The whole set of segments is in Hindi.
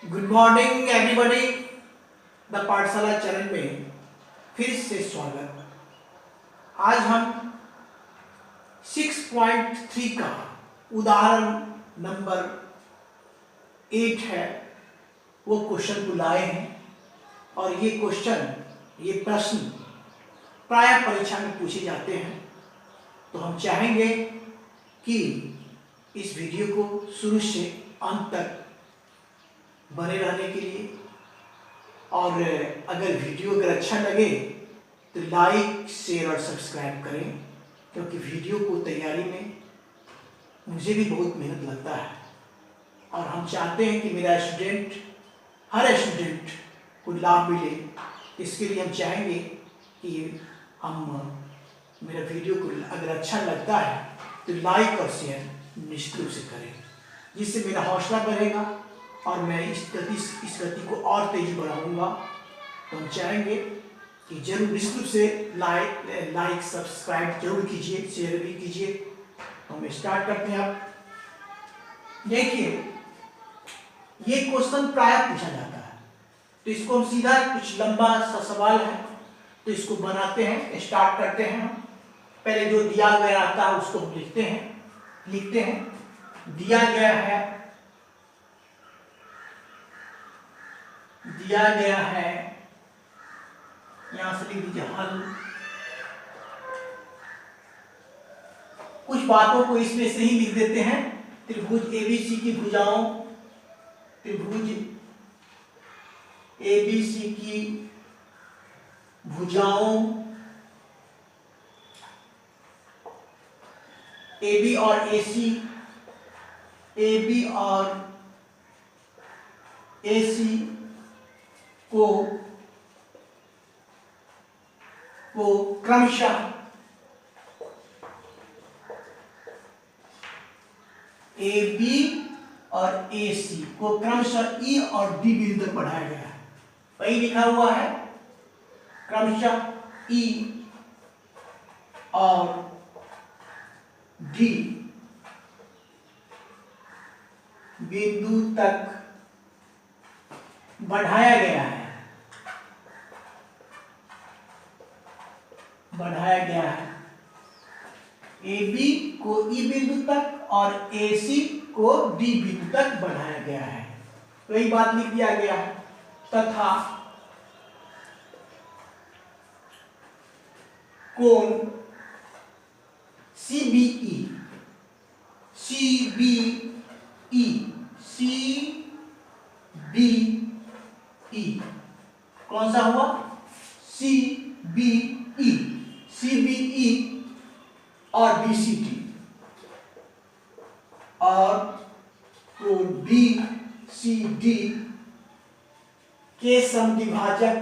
Good morning everybody. द पाठशाला चैनल में फिर से स्वागत। आज हम 6.3 का उदाहरण नंबर 8 है वो क्वेश्चन को लाए हैं और ये प्रश्न प्राय परीक्षा में पूछे जाते हैं। तो हम चाहेंगे कि इस वीडियो को शुरू से अंत तक बने रहने के लिए, और अगर वीडियो अगर अच्छा लगे तो लाइक, शेयर और सब्सक्राइब करें, क्योंकि वीडियो को तैयारी में मुझे भी बहुत मेहनत लगता है और हम चाहते हैं कि मेरा हर स्टूडेंट को लाभ मिले। इसके लिए हम चाहेंगे कि मेरा वीडियो को अगर अच्छा लगता है तो लाइक और शेयर निश्चित रूप से करें, जिससे मेरा हौसला बढ़ेगा और मैं इस गति को और तेजी बढ़ाऊंगा। तो हम चाहेंगे कि जरूर निश्चित रूप से लाइक सब्सक्राइब जरूर कीजिए, शेयर भी कीजिए। तो हम स्टार्ट करते हैं। अब देखिए, ये क्वेश्चन प्राय पूछा जाता है, तो इसको हम सीधा कुछ लंबा सा सवाल है तो इसको बनाते हैं, स्टार्ट करते हैं। पहले जो दिया गया आता है उसको हम लिखते हैं। दिया गया है, यहां से लिख दीजिए हल। कुछ बातों को इसमें से ही लिख देते हैं। त्रिभुज एबीसी की भुजाओं, त्रिभुज एबीसी की भुजाओं AB और AC को क्रमशः AB और AC को क्रमशः E और D बिंदु तक बढ़ाया गया है। वही लिखा हुआ है, क्रमशः E और D बिंदु तक बढ़ाया गया है। AB को E बिंदु तक और AC को D बिंदु तक बढ़ाया गया है। वही बात लिख दिया गया है। तथा कोण CBE कौन सा हुआ? CBE और BCD और कोण BCD के समद्विभाजक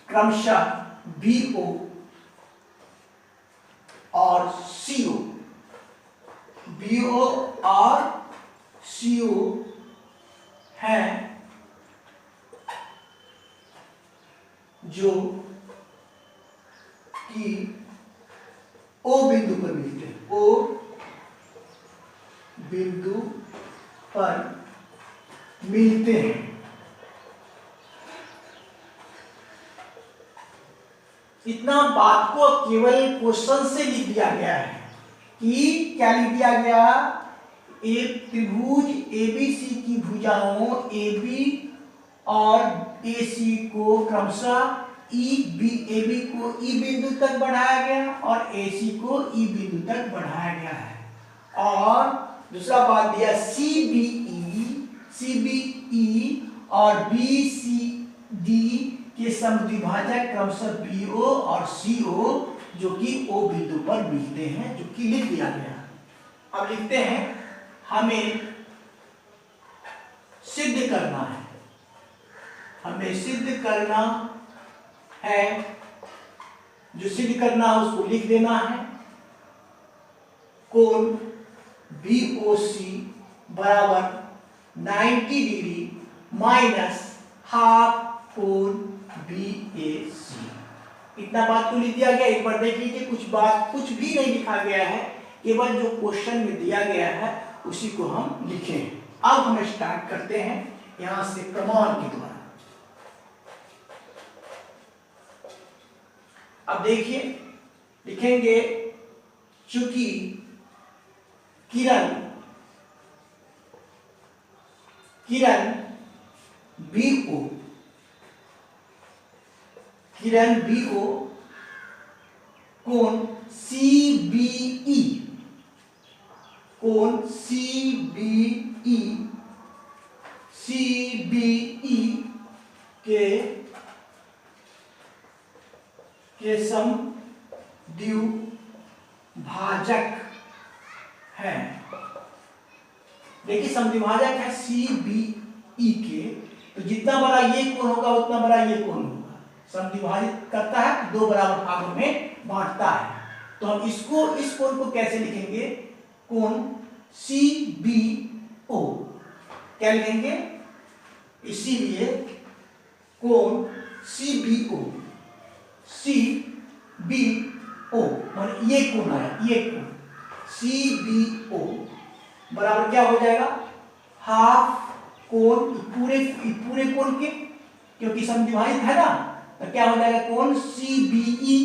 क्रमशः BO और CO हैं, जो कि O बिंदु पर मिलते हैं। O बिंदु पर मिलते हैं। इतना बात को केवल क्वेश्चन से लिख दिया गया है कि क्या लिख दिया गया? एक त्रिभुज एबीसी की भुजाओं AB और AC को क्रमशः AB को E बिंदु तक बढ़ाया गया और AC को E बिंदु तक बढ़ाया गया है। और दूसरा बात दिया CBE और BCD के समद्विभाजक क्रमशः BO और CO जो कि O बिंदु पर मिलते हैं, जो कि लिख दिया गया। अब लिखते हैं, हमें सिद्ध करना है। जो सिद्ध करना है उसको लिख देना है। कोण BOC बराबर 90 डिग्री माइनस हाफ कोण BAC। इतना बात को लिख दिया गया। एक बार देख लीजिए, कुछ भी नहीं लिखा गया है, केवल जो क्वेश्चन में दिया गया है उसी को हम लिखें। अब हम स्टार्ट करते हैं यहां से प्रमाण के द्वारा। अब देखिए, लिखेंगे चूंकि किरण BO कोण CBE के समद्विभाजक है। देखिए, समद्विभाजक है CBE के, तो जितना बड़ा ये कोण होगा उतना बड़ा ये कोण होगा। समद्विभाजित करता है, दो बराबर भागों में बांटता है। तो हम इस कोण को कैसे लिखेंगे? कोण CBO क्या लिखेंगे? इसीलिए कोण CBO माने ये कोण आया, ये कोण CBO बराबर क्या हो जाएगा? हाफ कोण पूरे कोण के, क्योंकि समद्विभाजित है ना, तो क्या हो जाएगा? कोण CBE।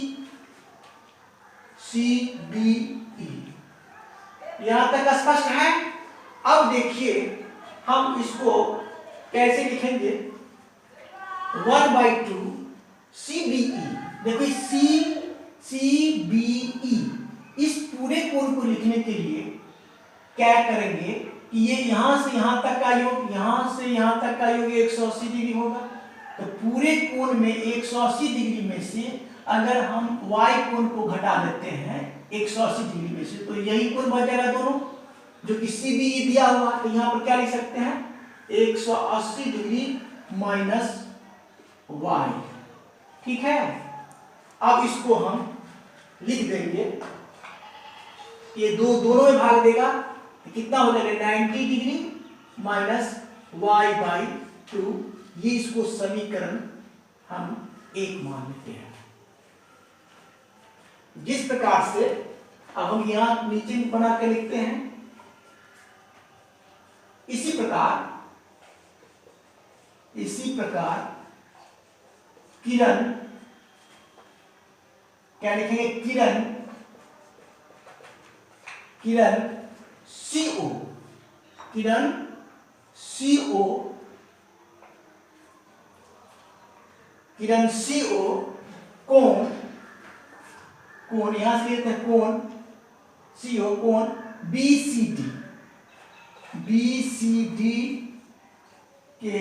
यहां तक स्पष्ट है? अब देखिए हम इसको कैसे लिखेंगे? 1/2 CBE। देखो CBE, इस पूरे कोण को लिखने के लिए क्या करेंगे कि ये यहां से यहां तक का योग, यहां से यहां तक का योग 180 डिग्री होगा। तो पूरे कोण में 180 डिग्री में से अगर हम y कोण को घटा देते हैं 180 डिग्री में से, तो यही कोण बच जाएगा दोनों, जो कि CBE दिया हुआ। तो यहां पर क्या लिख सकते हैं? 180 डिग्री माइनस y। ठीक है, अब इसको हम लिख देंगे, ये दोनों में भाग देगा तो कितना हो जाएगा? 90 डिग्री माइनस y/2। ये इसको समीकरण हम 1 मान लेते हैं। जिस प्रकार से अब हम यहां नीचे बना के लिखते हैं, इसी प्रकार किरण क्या लिखेंगे? किरण CO कोण यहां से लेते हैं, कोण CO कोण BCD के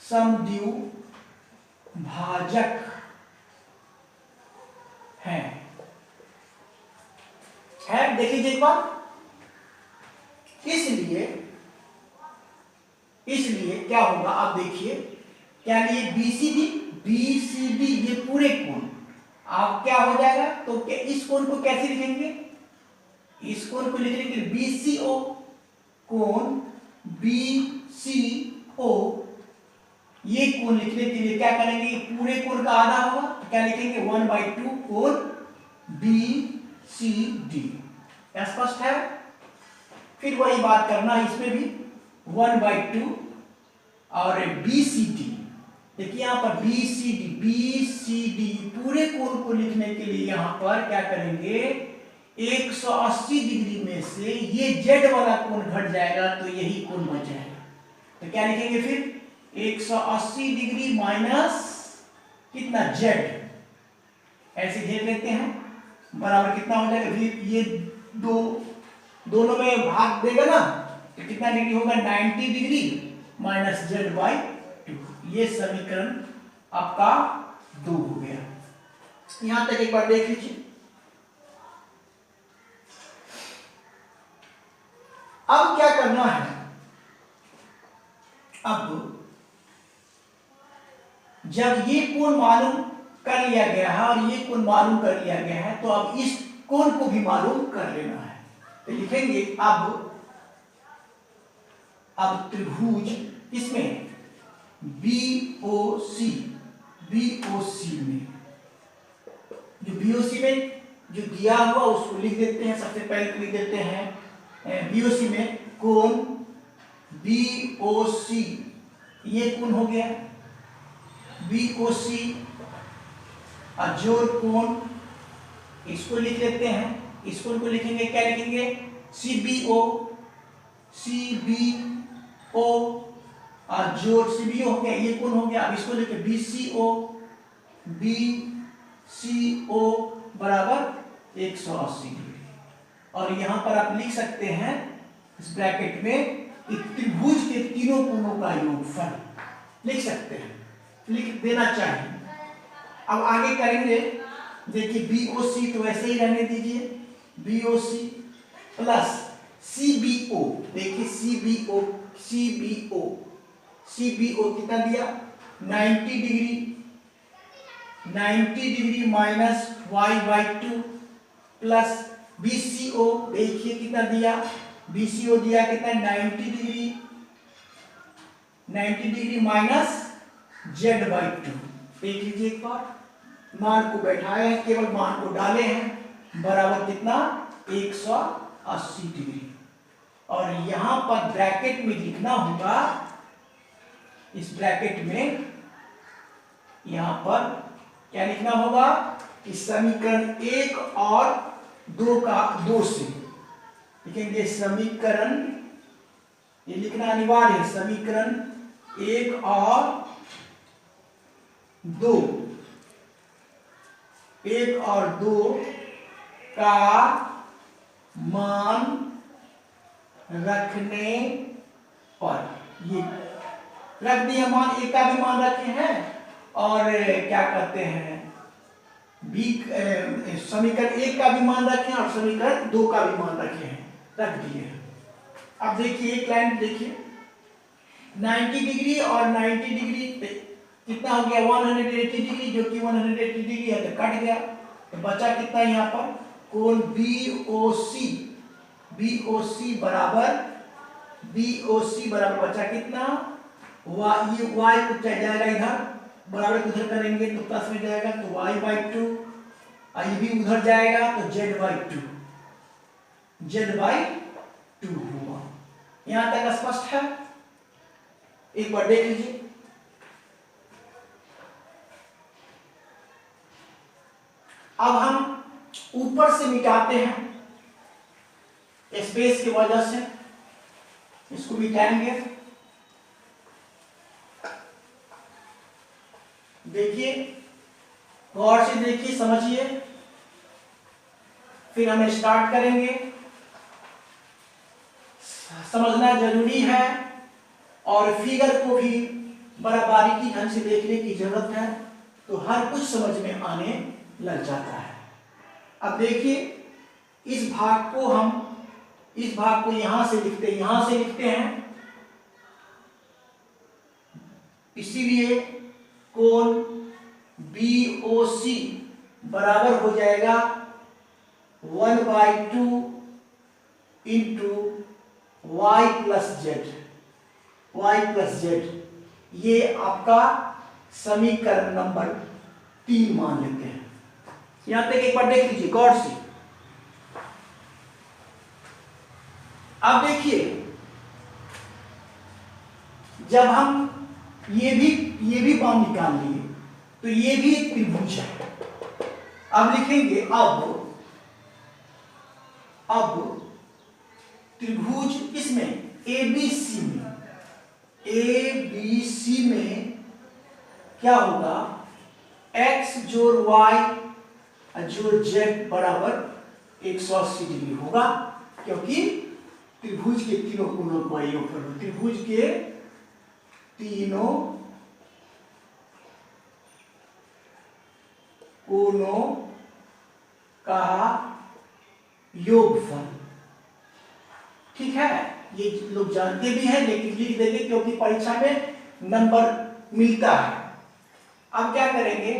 समद्विभाजक है। देखिए एक बार, इसलिए क्या होगा? आप देखिए, क्या लिए BCD ये पूरे कोण आप क्या हो जाएगा? तो क्या इस कोण को कैसे लिखेंगे? इस कोण को लिखने के लिए BCO कोण BCO, ये कोण लिखने के लिए क्या करेंगे? पूरे कोण का आधा होगा, तो क्या लिखेंगे? 1/2 कोण BCD। स्पष्ट है? फिर वही बात करना है इसमें भी, 1/2 और BCD। देखिए यहां पर BCD पूरे कोण को लिखने के लिए यहां पर क्या करेंगे? 180 डिग्री में से ये Z वाला कोण घट जाएगा, तो यही कोण बच जाएगा। तो क्या लिखेंगे फिर? 180 डिग्री माइनस कितना? Z। ऐसे घेर लेते हैं, बराबर कितना हो जाएगा? फिर ये दोनों में भाग देगा ना, तो कितना डिग्री होगा? 90 डिग्री माइनस Z/2। ये समीकरण आपका 2 हो गया। यहां तक एक बार देख लीजिए। अब क्या करना है? अब जब ये कोण मालूम कर लिया गया है और ये कोण मालूम कर लिया गया है, तो अब इस कोण को भी मालूम कर लेना है। तो लिखेंगे अब अब त्रिभुज इसमें बीओसी में, जो बीओसी में जो दिया हुआ उसको लिख देते हैं। सबसे पहले लिख देते हैं बीओसी में कोण बीओसी, ये कोण हो गया बीओसी, और जोड़ कोण इसको लिख लेते हैं। इस कोण को लिखेंगे, क्या लिखेंगे, सीबीओ और जोड़ सीबीओ हो गया, ये कोण हो गया। अब इसको लिखे बीसीओ बराबर 180 डिग्री। और यहां पर आप लिख सकते हैं इस ब्रैकेट में कि त्रिभुज के तीनों कोणों का योगफल लिख सकते हैं, लिख देना चाहिए। अब आगे करेंगे, देखिए बीओसी तो वैसे ही रहने दीजिए, बीओसी प्लस सीबीओ, देखिए सीबीओ कितना दिया 90 degree minus y/2 plus BCO, देखिए कितना दिया, बीसीओ दिया कितना 90 डिग्री माइनस z/2। देख लीजिए एक बार, मान को बैठाए हैं, केवल मान को डाले हैं, बराबर कितना 180 डिग्री। और यहां पर ब्रैकेट में लिखना होगा, इस ब्रैकेट में यहां पर क्या लिखना होगा कि समीकरण 1 और 2 से लिखेंगे। समीकरण ये लिखना अनिवार्य है, समीकरण 1 और 2 का मान रखने पर, ये रख दिया मान, एक का भी मान रखे हैं और क्या कहते हैं समीकरण 1 का भी मान रखे हैं और समीकरण 2 का भी मान रखे हैं, रख दिए हैं। अब देखिए एक लाइन देखिए, 90 डिग्री और 90 डिग्री कितना हो गया 180 डिग्री, जो कि 180 डिग्री है तो कट गया, तो बचा कितना यहाँ पर कोण बीओसी बराबर बचा कितना y को जाएगा इधर, बराबर उधर करेंगे तो प्लस में जाएगा तो y/2, ये भी उधर जाएगा तो z/2 हुआ। यहां तक स्पष्ट है, एक बार देख लीजिए। अब हम ऊपर से मिटाते हैं, स्पेस की वजह से इसको मिटाएंगे। देखिए गौर से देखिए, समझिए, फिर हम स्टार्ट करेंगे। समझना जरूरी है और फिगर को भी बड़ा बारीकी ढंग से देखने की जरूरत है, तो हर कुछ समझ में आने लग जाता है। अब देखिए इस भाग को यहां से लिखते हैं, इसीलिए कोण BOC बराबर हो जाएगा 1/2 इंटू y प्लस जेड। ये आपका समीकरण नंबर 3 मान लेते हैं। यहां तक एक बार देख लीजिए गौर से। अब देखिए जब हम ये भी मान निकाल लिए तो ये भी एक त्रिभुज है। अब लिखेंगे, अब त्रिभुज इसमें ABC में क्या होगा, x जोड़ y जोड़ z बराबर 180 डिग्री होगा, क्योंकि त्रिभुज के तीनों कोणों का योगफल, त्रिभुज के तीनों कोणों का योगफल। ठीक है, ये लोग जानते भी हैं लेकिन लिख देंगे क्योंकि परीक्षा में नंबर मिलता है। अब क्या करेंगे,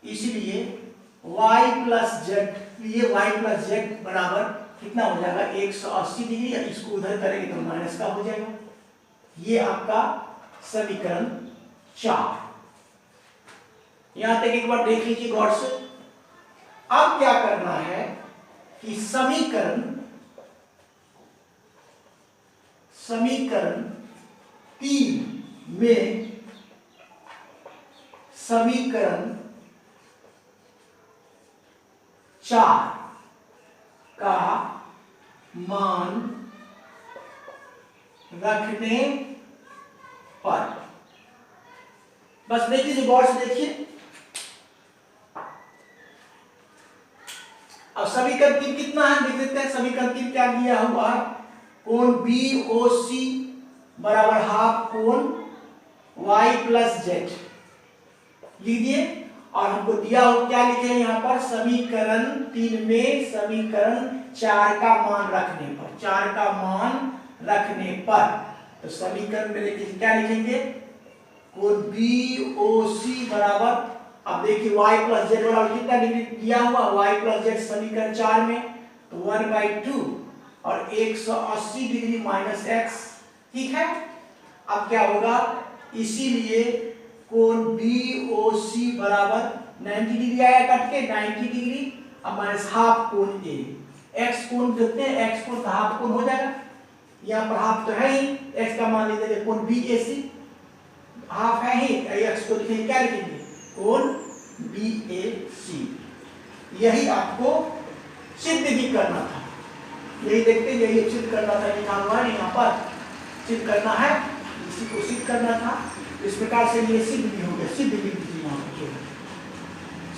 इसलिए y प्लस जेड, ये y प्लस जेड बराबर कितना हो जाएगा 180 डिग्री। इसको उधर करेंगे तो माइनस का हो जाएगा, ये आपका समीकरण 4। यहां तक एक बार देख लीजिए गौर से। अब क्या करना है कि समीकरण 3 में समीकरण 4 का मान रखने पर, बस देखिए गौर से देखिए। अब समीकरण 3 कितना है देख लेते हैं। समीकरण 3 क्या दिया हुआ है, कोण BOC बराबर हाफ कोण y प्लस जेड लीजिए। और हमको दिया हो क्या लिखे हैं यहाँ पर, समीकरण 3 में समीकरण 4 का मान रखने पर, 4 का मान रखने पर, तो समीकरण में देखिए क्या लिखेंगे, कोण BOC बराबर, अब देखिए y प्लस जेड बराबर कितना डिग्री दिया हुआ, y प्लस जेड समीकरण 4 में, तो 1/2 और 180 डिग्री माइनस x, ठीक है। अब क्या होगा, इसीलिए कोण BOC बराबर 90 डिग्री आया कट के 90 डिग्री, अब माइनस हाफ कोण A, x कोण देखते हैं, x कोण का हाफ कोण हो जाएगा, यहाँ पर हाफ तो है ही, x का मान लेते हैं कोण BAC, हाफ है ही, x को लिखेंगे क्या लिखेंगे, कोण BAC। यही आपको सिद्ध भी करना था, यही देखते यही सिद्ध करना था, लिखा हुआ है यहाँ पर, सिद्ध करना है, इसी को सिद्ध करना था। इस प्रकार से ये सिद्ध भी हो गया, सिद्ध भी यहाँ पर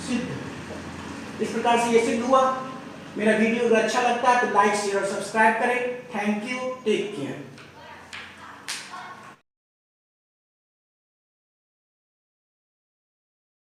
सिद्ध। इस प्रकार से ये सिद्ध हुआ। मेरा वीडियो अगर अच्छा लगता है तो लाइक शेयर और सब्सक्राइब करें। Thank you, take care.